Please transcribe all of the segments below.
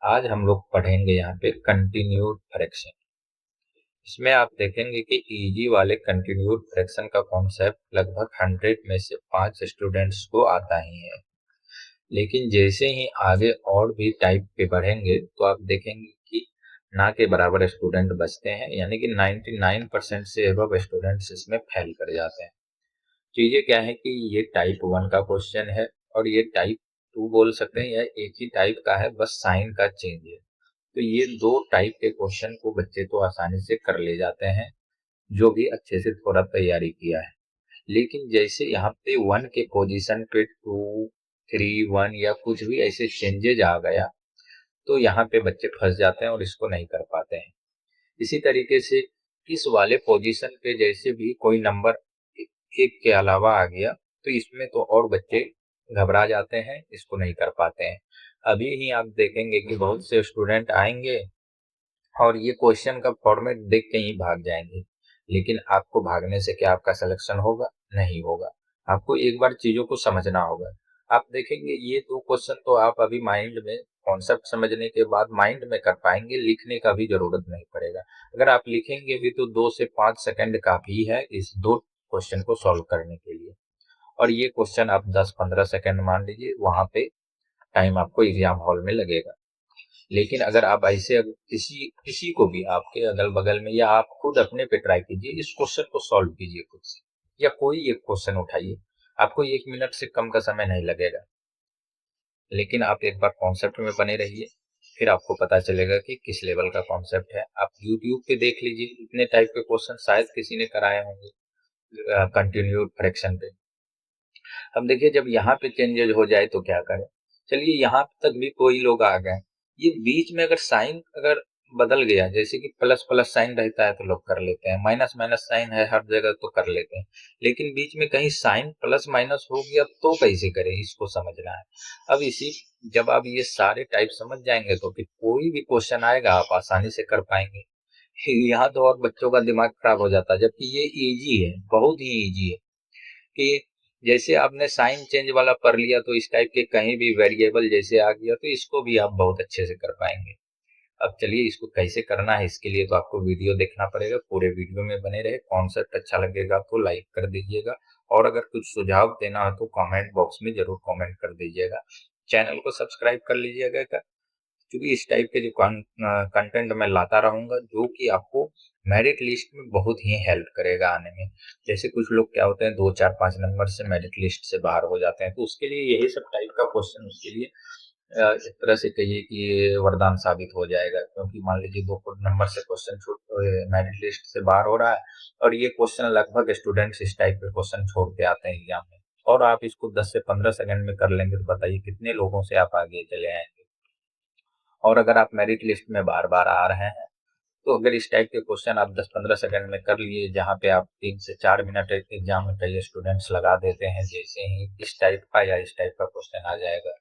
आज हम लोग पढ़ेंगे यहाँ पे कंटिन्यूड फ्रैक्शन। इसमें आप देखेंगे कि इजी वाले कंटिन्यूड फ्रैक्शन का कॉन्सेप्ट लगभग 100 में से 5 स्टूडेंट्स को आता ही है। लेकिन जैसे ही आगे और भी टाइप पे बढ़ेंगे तो आप देखेंगे कि ना के बराबर स्टूडेंट बचते हैं, यानी कि 99% से अबव स्टूडेंट्स इसमें फेल कर जाते हैं। चीजें क्या है कि ये टाइप 1 का क्वेश्चन है और ये टाइप 2 बोल सकते हैं, या एक ही टाइप का है, बस साइन का चेंज है। तो ये दो टाइप के क्वेश्चन को बच्चे तो आसानी से कर ले जाते हैं, जो भी अच्छे से थोड़ा तैयारी किया है। लेकिन जैसे यहाँ पे 1 के पोजीशन पे 2, 3, 1 या कुछ भी ऐसे चेंजेज आ गया तो यहाँ पे बच्चे फंस जाते हैं और इसको नहीं कर पाते हैं। इसी तरीके से इस वाले पोजीशन पे जैसे भी कोई नंबर एक के अलावा आ गया तो इसमें तो और बच्चे घबरा जाते हैं, इसको नहीं कर पाते हैं। अभी ही आप देखेंगे कि बहुत से स्टूडेंट आएंगे और ये क्वेश्चन का फॉर्मेट देख के ही भाग जाएंगे। लेकिन आपको भागने से क्या आपका सिलेक्शन होगा? नहीं होगा। आपको एक बार चीजों को समझना होगा। आप देखेंगे ये दो क्वेश्चन तो आप अभी माइंड में कॉन्सेप्ट समझने के बाद माइंड में कर पाएंगे, लिखने का भी जरूरत नहीं पड़ेगा। अगर आप लिखेंगे भी तो 2 से 5 सेकंड काफी है इस दो क्वेश्चन को सॉल्व करने के लिए। और ये क्वेश्चन आप 10-15 सेकंड मान लीजिए, वहां पे टाइम आपको एग्जाम हॉल में लगेगा। लेकिन अगर आप ऐसे किसी किसी को भी आपके अगल बगल में या आप खुद अपने पे ट्राई कीजिए, इस क्वेश्चन को सॉल्व कीजिए खुद से, या कोई एक क्वेश्चन उठाइए, आपको 1 मिनट से कम का समय नहीं लगेगा। लेकिन आप एक बार कॉन्सेप्ट में बने रहिए, फिर आपको पता चलेगा कि किस लेवल का कॉन्सेप्ट है। आप यूट्यूब पे देख लीजिए, इतने टाइप के क्वेश्चन शायद किसी ने कराए होंगे कंटिन्यूड फ्रैक्शन पे। अब देखिए जब यहाँ पे चेंजेज हो जाए तो क्या करें। चलिए यहाँ तक भी कोई लोग आ गए, ये बीच में अगर साइन अगर बदल गया, जैसे कि प्लस प्लस साइन रहता है तो लोग कर लेते हैं, माइनस माइनस साइन है हर जगह तो कर लेते हैं। लेकिन बीच में कहीं साइन प्लस माइनस हो गया तो कैसे करें, इसको समझना है। अब इसी जब आप ये सारे टाइप समझ जाएंगे तो फिर कोई भी क्वेश्चन आएगा आप आसानी से कर पाएंगे। यहाँ तो और बच्चों का दिमाग खराब हो जाता है, जबकि ये इजी है, बहुत ही इजी है। कि जैसे आपने साइन चेंज वाला पढ़ लिया तो इस टाइप के कहीं भी वेरिएबल जैसे आ गया तो इसको भी आप बहुत अच्छे से कर पाएंगे। अब चलिए इसको कैसे करना है, इसके लिए तो आपको वीडियो देखना पड़ेगा। पूरे वीडियो में बने रहे। कॉन्सेप्ट अच्छा लगेगा तो लाइक कर दीजिएगा, और अगर कुछ सुझाव देना हो तो कमेंट बॉक्स में जरूर कमेंट कर दीजिएगा। चैनल को सब्सक्राइब कर लीजिएगा, क्योंकि इस टाइप के जो कंटेंट मैं लाता रहूंगा जो कि आपको मेरिट लिस्ट में बहुत ही हेल्प करेगा आने में। जैसे कुछ लोग क्या होते हैं 2, 4, 5 नंबर से मेरिट लिस्ट से बाहर हो जाते हैं, तो उसके लिए यही सब टाइप का क्वेश्चन उसके लिए एक तरह से कहिए कि वरदान साबित हो जाएगा। क्योंकि मान लीजिए 2 नंबर से क्वेश्चन छूट मेरिट लिस्ट से बाहर हो रहा है, और ये क्वेश्चन लगभग स्टूडेंट्स इस टाइप के क्वेश्चन छोड़ के आते हैं एग्जाम में, और आप इसको 10 से 15 सेकंड में कर लेंगे तो बताइए कितने लोगों से आप आगे चले आएंगे। और अगर आप मेरिट लिस्ट में बार बार आ रहे हैं तो अगर इस टाइप के क्वेश्चन आप 10-15 सेकंड में कर लिए, जहाँ पे आप 3 से 4 मिनट एग्जाम में कई स्टूडेंट्स लगा देते हैं, जैसे ही इस टाइप का या इस टाइप का क्वेश्चन आ जाएगा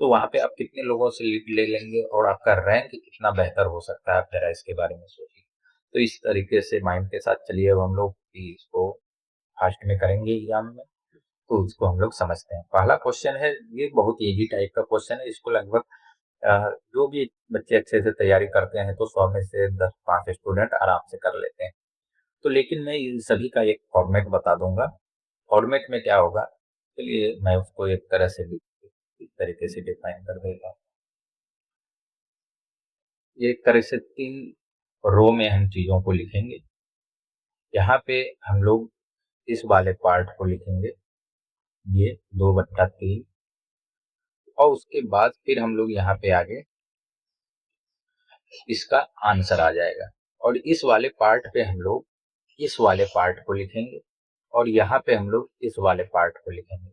तो वहां पे आप कितने लोगों से लीड ले लेंगे और आपका रैंक कितना बेहतर हो सकता है, आप जरा इसके बारे में सोचिए। तो इस तरीके से माइंड के साथ चलिए, अब हम लोग इसको फास्ट में करेंगे एग्जाम में। तो इसको हम लोग समझते हैं। पहला क्वेश्चन है, ये बहुत इजी टाइप का क्वेश्चन है, इसको लगभग जो भी बच्चे अच्छे से तैयारी करते हैं तो 100 में से 10-5 स्टूडेंट आराम से कर लेते हैं। तो लेकिन मैं इन सभी का एक फॉर्मेट बता दूंगा। फॉर्मेट में क्या होगा, चलिए मैं उसको एक तरह से इस तरीके से डिफाइन कर देता हूँ। ये एक तरह से 3 रो में हम चीजों को लिखेंगे। यहाँ पे हम लोग इस वाले पार्ट को लिखेंगे, ये 2/3, और उसके बाद फिर हम लोग यहाँ पे आगे इसका आंसर आ जाएगा। और इस वाले पार्ट पे हम लोग इस वाले पार्ट को लिखेंगे, और यहाँ पे हम लोग इस वाले पार्ट को लिखेंगे।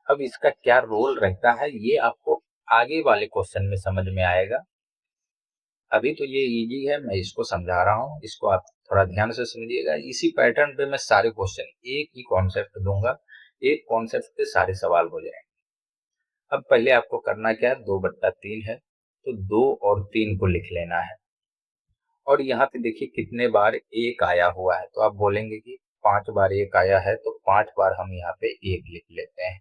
अब इसका क्या रोल रहता है ये आपको आगे वाले क्वेश्चन में समझ में आएगा। अभी तो ये इजी है, मैं इसको समझा रहा हूँ, इसको आप थोड़ा ध्यान से समझिएगा। इसी पैटर्न पे मैं सारे क्वेश्चन एक ही कॉन्सेप्ट दूंगा, एक कॉन्सेप्ट पे सारे सवाल हो जाएंगे। अब पहले आपको करना क्या है, 2/3 है तो 2 और 3 को लिख लेना है। और यहाँ पे देखिए कितने बार एक आया हुआ है, तो आप बोलेंगे कि 5 बार एक आया है तो 5 बार हम यहाँ पे एक लिख लेते हैं।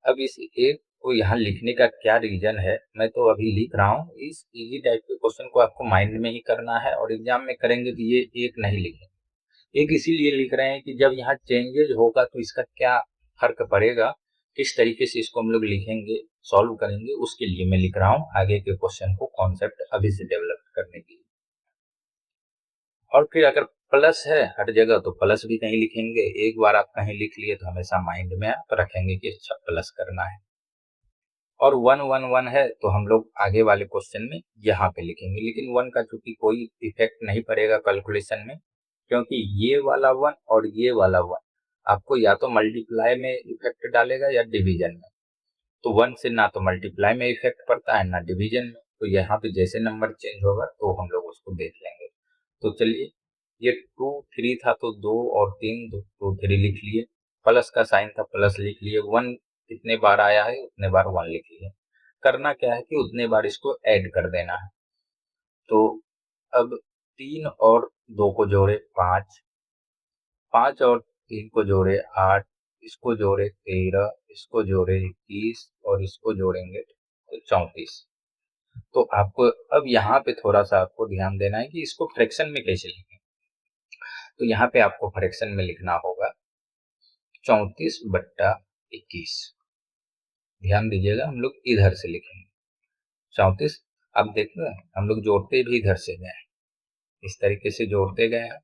अब इस एक तो यहाँ लिखने का क्या रीजन है, मैं तो अभी लिख रहा हूँ। इस इजी टाइप के क्वेश्चन को आपको माइंड में ही करना है और एग्जाम में करेंगे तो ये एक नहीं लिखेंगे। एक इसीलिए लिख रहे हैं कि जब यहाँ चेंजेज होगा तो इसका क्या फर्क पड़ेगा, किस तरीके से इसको हम लोग लिखेंगे, सॉल्व करेंगे, उसके लिए मैं लिख रहा हूँ आगे के क्वेश्चन को कॉन्सेप्ट अभी से डेवलप करने के लिए। और फिर अगर प्लस है हर जगह तो प्लस भी नहीं लिखेंगे। एक बार आप कहीं लिख लिए तो हमेशा माइंड में आप रखेंगे कि अच्छा प्लस करना है। और 1 1 1 है तो हम लोग आगे वाले क्वेश्चन में यहाँ पे लिखेंगे, लेकिन 1 का चूंकि कोई इफेक्ट नहीं पड़ेगा कैलकुलेशन में, क्योंकि ये वाला 1 और ये वाला 1 आपको या तो मल्टीप्लाई में इफेक्ट डालेगा या डिवीजन में। तो 1 से ना तो मल्टीप्लाई में इफेक्ट पड़ता है ना डिवीजन में, तो यहाँ पे जैसे नंबर चेंज होगा तो हम लोग उसको देख लेंगे। तो चलिए, ये 2 3 था तो 2 और 3, 2 3 लिख लिए। प्लस का साइन था प्लस लिख लिए। 1 कितने बार आया है उतने बार 1 लिख लिए। करना क्या है कि उतने बार इसको ऐड कर देना है। तो अब 3 और 2 को जोड़े 5, 5 और 3 को जोड़े 8, इसको जोड़े 13, इसको जोड़े 21 और इसको जोड़ेंगे तो 34। तो आपको अब यहाँ पे थोड़ा सा आपको ध्यान देना है कि इसको फ्रैक्शन में कैसे लिखें। तो यहाँ पे आपको फ्रैक्शन में लिखना होगा 34/21। ध्यान दीजिएगा, हम लोग इधर से लिखेंगे 34। अब देखो हम लोग जोड़ते भी इधर से गए, इस तरीके से जोड़ते गए हैं।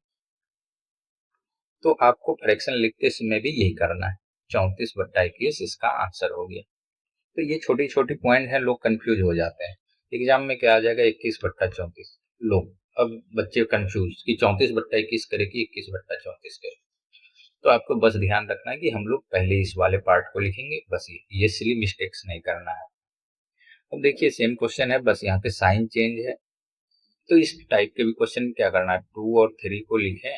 तो आपको फ्रैक्शन लिखते समय भी यही करना है। 34/21 इसका आंसर हो गया। तो ये छोटी छोटी पॉइंट है, लोग कंफ्यूज हो जाते हैं। एग्जाम में क्या आ जाएगा 21/34। लोग अब बच्चे कंफ्यूज कि 34/21 करे कि 21/34 करे। तो आपको बस ध्यान रखना है कि हम लोग पहले इस वाले पार्ट को लिखेंगे, बस ये सिली मिस्टेक्स नहीं करना है। अब देखिए सेम क्वेश्चन है, बस यहाँ पे साइन चेंज है। तो इस टाइप के भी क्वेश्चन क्या करना है, 2 और 3 को लिखें।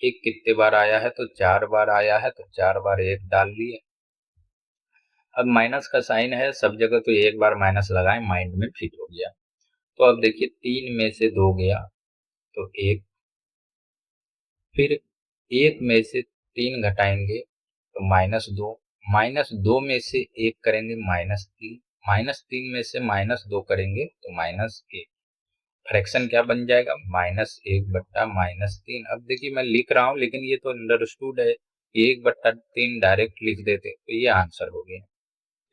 एक कितने बार आया है तो 4 बार आया है, तो 4 बार 1 डाल लिए। अब माइनस का साइन है सब जगह तो एक बार माइनस लगाएं, माइंड में फिट हो गया। तो अब देखिए 3 में से 2 गया तो 1, फिर 1 में से 3 घटाएंगे तो -2, -2 में से 1 करेंगे -3, -3 में से -2 करेंगे तो -1। फ्रैक्शन क्या बन जाएगा, -1/-3। अब देखिए मैं लिख रहा हूँ लेकिन ये तो अंडरस्टूड है, 1/3 डायरेक्ट लिख देते तो ये आंसर हो गया।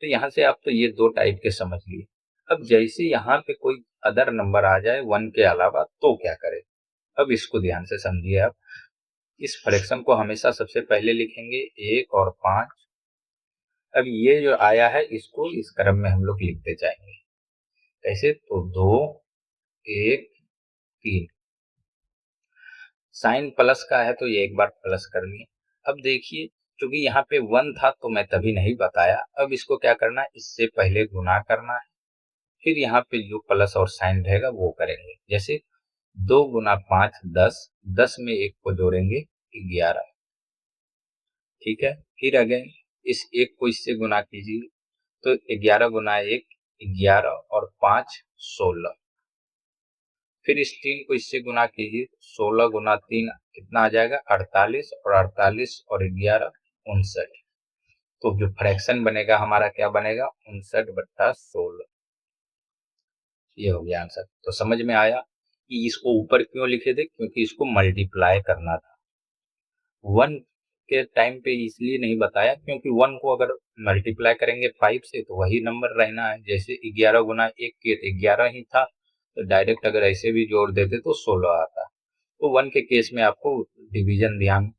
तो यहाँ से आप तो ये 2 टाइप के समझ लिए। अब जैसे यहाँ पे कोई अदर नंबर आ जाए 1 के अलावा तो क्या करें, अब इसको ध्यान से समझिए आप। इस फ्रैक्शन को हमेशा सबसे पहले लिखेंगे 1 और 5। अब ये जो आया है इसको इस क्रम में हम लोग लिखते जाएंगे। कैसे, तो 2 1 3। साइन प्लस का है तो ये एक बार प्लस कर लिए। अब देखिए क्योंकि यहाँ पे 1 था तो मैं तभी नहीं बताया। अब इसको क्या करना है, इससे पहले गुना करना है, फिर यहाँ पे जो प्लस और साइन रहेगा वो करेंगे। जैसे 2 गुना 5 10, 10 में 1 को जोड़ेंगे 11। ठीक है, फिर अगेन इस 1 को इससे गुना कीजिए तो 11 गुना 1 11 और 5 16। फिर इस 3 को इससे गुना कीजिए, 16 गुना 3 कितना आ जाएगा 48, और 48 और 11 59। तो जो फ्रैक्शन बनेगा हमारा क्या बनेगा 59/16। ये हो गया आंसर। तो समझ में आया कि इसको ऊपर क्यों लिखे थे, क्योंकि इसको मल्टीप्लाई करना था। 1 के टाइम पे इसलिए नहीं बताया क्योंकि 1 को अगर मल्टीप्लाई करेंगे 5 से तो वही नंबर रहना है। जैसे 11 गुना 1 के तो 11 ही था, तो डायरेक्ट अगर ऐसे भी जोड़ देते तो 16 आता। तो 1 के केस में आपको डिवीजन ध्यान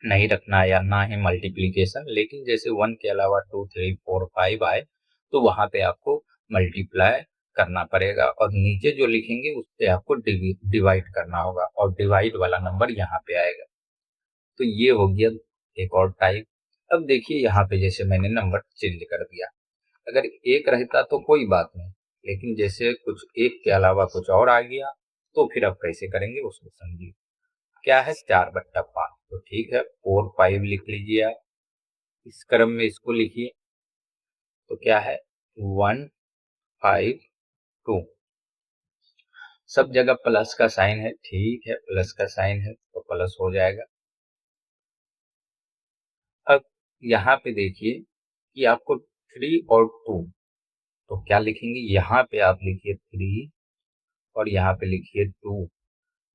नहीं रखना है या ना ही मल्टीप्लीकेशन, लेकिन जैसे 1 के अलावा 2 3 4 5 आए तो वहां पे आपको मल्टीप्लाई करना पड़ेगा, और नीचे जो लिखेंगे उससे आपको डिवाइड करना होगा, और डिवाइड वाला नंबर यहाँ पे आएगा। तो ये हो गया एक और टाइप। अब देखिए यहाँ पे जैसे मैंने नंबर चेंज कर दिया, अगर 1 रहता तो कोई बात नहीं, लेकिन जैसे कुछ 1 के अलावा कुछ और आ गया तो फिर अब कैसे करेंगे उसको समझिए। क्या है 4/5, तो ठीक है 4 5 लिख लीजिए आप। इस क्रम में इसको लिखिए तो क्या है 1 5 2। सब जगह प्लस का साइन है, ठीक है प्लस का साइन है तो प्लस हो जाएगा। अब यहाँ पे देखिए कि आपको 3 और 2, तो क्या लिखेंगे, यहाँ पे आप लिखिए 3 और यहाँ पे लिखिए 2।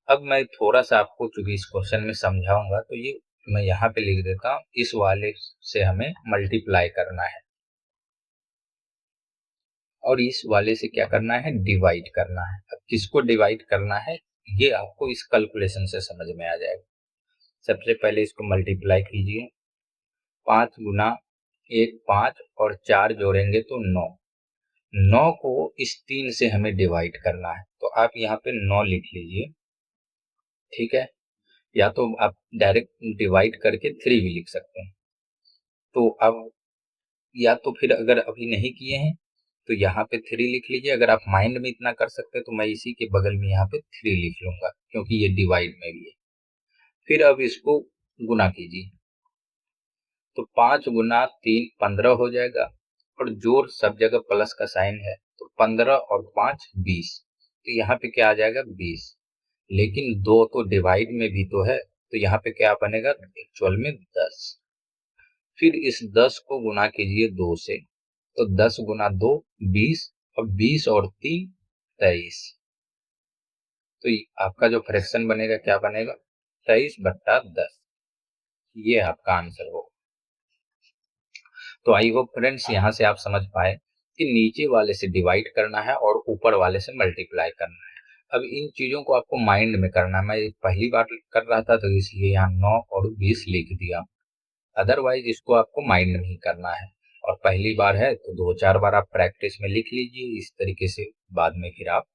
अब मैं थोड़ा सा आपको चूंकि इस क्वेश्चन में समझाऊंगा, तो ये मैं यहाँ पे लिख देता हूँ, इस वाले से हमें मल्टीप्लाई करना है और इस वाले से क्या करना है, डिवाइड करना है। अब किसको डिवाइड करना है ये आपको इस कैलकुलेशन से समझ में आ जाएगा। सबसे पहले इसको मल्टीप्लाई कीजिए, 5 गुना 1 5 और 4 जोड़ेंगे तो 9। 9 को इस 3 से हमें डिवाइड करना है, तो आप यहाँ पे 9 लिख लीजिए, ठीक है। या तो आप डायरेक्ट डिवाइड करके 3 भी लिख सकते हैं। तो अब या तो फिर अगर अभी नहीं किए हैं तो यहाँ पे 3 लिख लीजिए। अगर आप माइंड में इतना कर सकते हैं तो मैं इसी के बगल में यहाँ पे 3 लिख लूंगा, क्योंकि ये डिवाइड में भी है। फिर अब इसको गुना कीजिए, तो 5 गुना 3 15 हो जाएगा, और जोड़ सब जगह प्लस का साइन है, तो 15 और 5 20। तो यहाँ पे क्या आ जाएगा, 20। लेकिन 2 तो डिवाइड में भी तो है, तो यहाँ पे क्या बनेगा, एक्चुअल में 10। फिर इस 10 को गुना कीजिए 2 से, तो 10 गुना 2 20, और 20 और 3 23। तो आपका जो फ्रैक्शन बनेगा क्या बनेगा, 23/10। ये आपका आंसर होगा। तो आई होप फ्रेंड्स यहाँ से आप समझ पाए कि नीचे वाले से डिवाइड करना है और ऊपर वाले से मल्टीप्लाई करना है। अब इन चीजों को आपको माइंड में करना है। मैं पहली बार कर रहा था तो इसलिए यहाँ 9 और 20 लिख दिया, अदरवाइज इसको आपको माइंड में ही करना है। और पहली बार है तो 2-4 बार आप प्रैक्टिस में लिख लीजिए, इस तरीके से बाद में फिर आप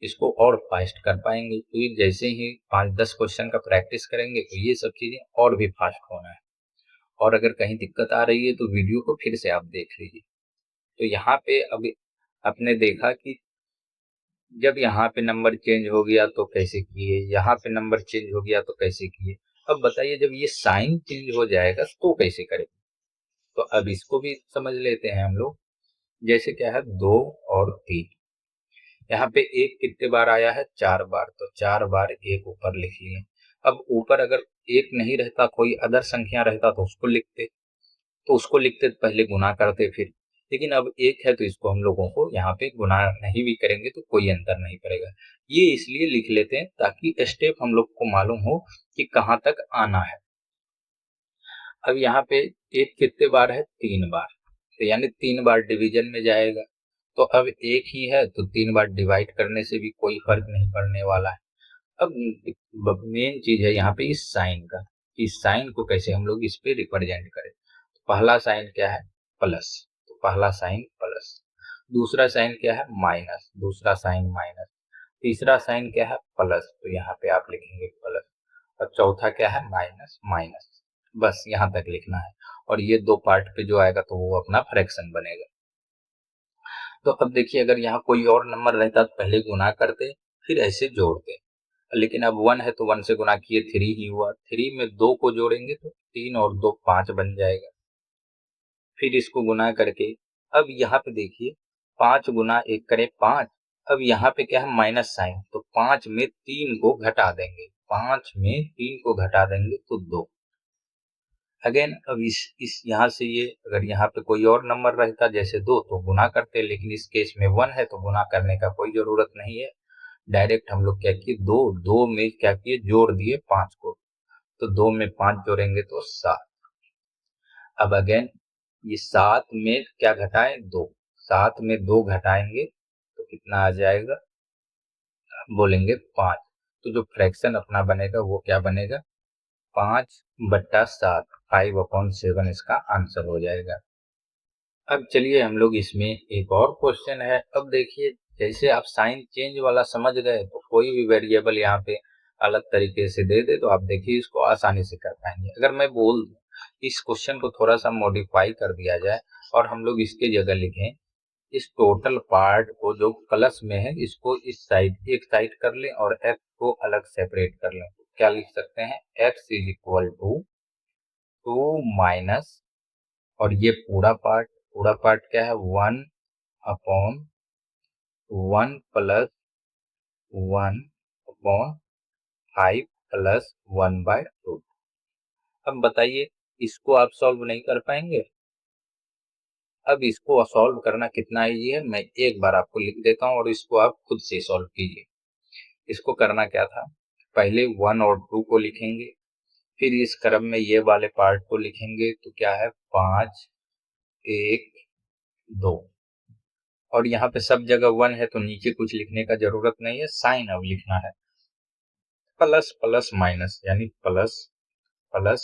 इसको और फास्ट कर पाएंगे। तो ये जैसे ही 5-10 क्वेश्चन का प्रैक्टिस करेंगे तो ये सब चीजें और भी फास्ट होना है। और अगर कहीं दिक्कत आ रही है तो वीडियो को फिर से आप देख लीजिए। तो यहाँ पे अभी आपने देखा कि जब यहाँ पे नंबर चेंज हो गया तो कैसे किए, यहाँ पे नंबर चेंज हो गया तो कैसे किए। अब बताइए जब ये साइन चेंज हो जाएगा तो कैसे करें। तो अब इसको भी समझ लेते हैं हम लोग। जैसे क्या है, 2 और 3, यहाँ पे 1 कितने बार आया है, 4 बार, तो 4 बार 1 ऊपर लिख लिए। अब ऊपर अगर 1 नहीं रहता, कोई अदर संख्या रहता तो उसको लिखते, तो पहले गुना करते फिर। लेकिन अब 1 है तो इसको हम लोगों को यहाँ पे गुना नहीं भी करेंगे तो कोई अंतर नहीं पड़ेगा। ये इसलिए लिख लेते हैं ताकि स्टेप हम लोग को मालूम हो कि कहाँ तक आना है। अब यहाँ पे 1 कितने बार है, 3 बार, तो यानी 3 बार डिवीजन में जाएगा। तो अब 1 ही है तो 3 बार डिवाइड करने से भी कोई फर्क नहीं पड़ने वाला है। अब मेन चीज है यहाँ पे इस साइन का, इस साइन को कैसे हम लोग इस पे रिप्रेजेंट करें। पहला साइन क्या है, प्लस, तो पहला साइन प्लस। दूसरा साइन क्या है, माइनस, दूसरा साइन माइनस। तीसरा साइन क्या है, प्लस, तो यहाँ पे आप लिखेंगे प्लस। और चौथा क्या है, माइनस माइनस। बस यहाँ तक लिखना है। और ये 2 पार्ट पे जो आएगा तो वो अपना फ्रैक्शन बनेगा। तो अब देखिए अगर यहाँ कोई और नंबर रहता तो पहले गुना करते फिर ऐसे जोड़ते, लेकिन अब 1 है तो 1 से गुना किए 3 ही हुआ। 3 में 2 को जोड़ेंगे तो 3 और 2 5 बन जाएगा। फिर इसको गुना करके अब यहाँ पे देखिए 5 गुना 1 करें 5। अब यहाँ पे क्या है, माइनस साइन, तो 5 में 3 को घटा देंगे, 5 में 3 को घटा देंगे तो 2। अगेन अब इस यहाँ से ये अगर यहाँ पे कोई और नंबर रहता जैसे 2 तो गुना करते, लेकिन इस केस में 1 है तो गुना करने का कोई जरूरत नहीं है। डायरेक्ट हम लोग क्या किए, 2 में क्या किए, जोड़ दिए 5 को, तो 2 में 5 जोड़ेंगे तो 7। अब अगेन ये 7 में क्या घटाएं, 2, 7 में 2 घटाएंगे तो कितना आ जाएगा, बोलेंगे 5। तो जो फ्रैक्शन अपना बनेगा वो क्या बनेगा, 5/7, 5/7 इसका आंसर हो जाएगा। अब चलिए हम लोग इसमें एक और क्वेश्चन है। अब देखिए जैसे आप साइन चेंज वाला समझ गए तो कोई भी वेरिएबल यहाँ पे अलग तरीके से दे दे तो आप देखिए इसको आसानी से कर पाएंगे। अगर मैं बोल दूं इस क्वेश्चन को थोड़ा सा मॉडिफाई कर दिया जाए और हम लोग इसके जगह लिखें, इस टोटल पार्ट को जो प्लस में है इसको इस साइड एक साइड कर लें और एक्स को अलग सेपरेट कर लें, तो क्या लिख सकते हैं, X is equal to 2 minus, और ये पूरा पार्ट क्या है, 1/1 प्लस 1/5 प्लस 1/2। अब बताइए इसको आप सॉल्व नहीं कर पाएंगे, अब इसको सॉल्व करना कितना ईजी है मैं एक बार आपको लिख देता हूँ और इसको आप खुद से सॉल्व कीजिए। इसको करना क्या था, पहले 1 और 2 को लिखेंगे, फिर इस क्रम में ये वाले पार्ट को लिखेंगे, तो क्या है 5 1 2, और यहाँ पे सब जगह 1 है तो नीचे कुछ लिखने का जरूरत नहीं है, साइन अब लिखना है, प्लस प्लस माइनस, यानी प्लस प्लस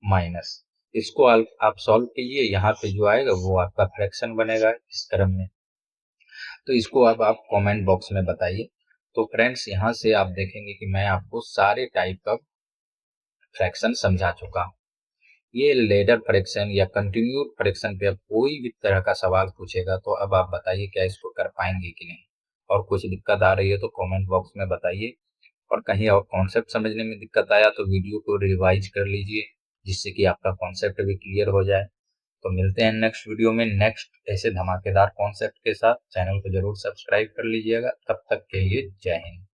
माइनस। इसको आप सॉल्व कीजिए, यहाँ पे जो आएगा वो आपका फ्रैक्शन बनेगा इस क्रम में। तो इसको अब आप कमेंट बॉक्स में बताइए। तो फ्रेंड्स, यहाँ से आप देखेंगे कि मैं आपको सारे टाइप का फ्रैक्शन समझा चुका हूँ। ये लेडर फ्रैक्शन या कंटिन्यूड फ्रैक्शन पे अब कोई भी तरह का सवाल पूछेगा तो अब आप बताइए क्या इसको कर पाएंगे कि नहीं, और कुछ दिक्कत आ रही है तो कमेंट बॉक्स में बताइए, और कहीं और कॉन्सेप्ट समझने में दिक्कत आया तो वीडियो को रिवाइज कर लीजिए, जिससे कि आपका कॉन्सेप्ट भी क्लियर हो जाए। तो मिलते हैं नेक्स्ट वीडियो में नेक्स्ट ऐसे धमाकेदार कॉन्सेप्ट के साथ। चैनल को जरूर सब्सक्राइब कर लीजिएगा। तब तक के लिए जय हिंद।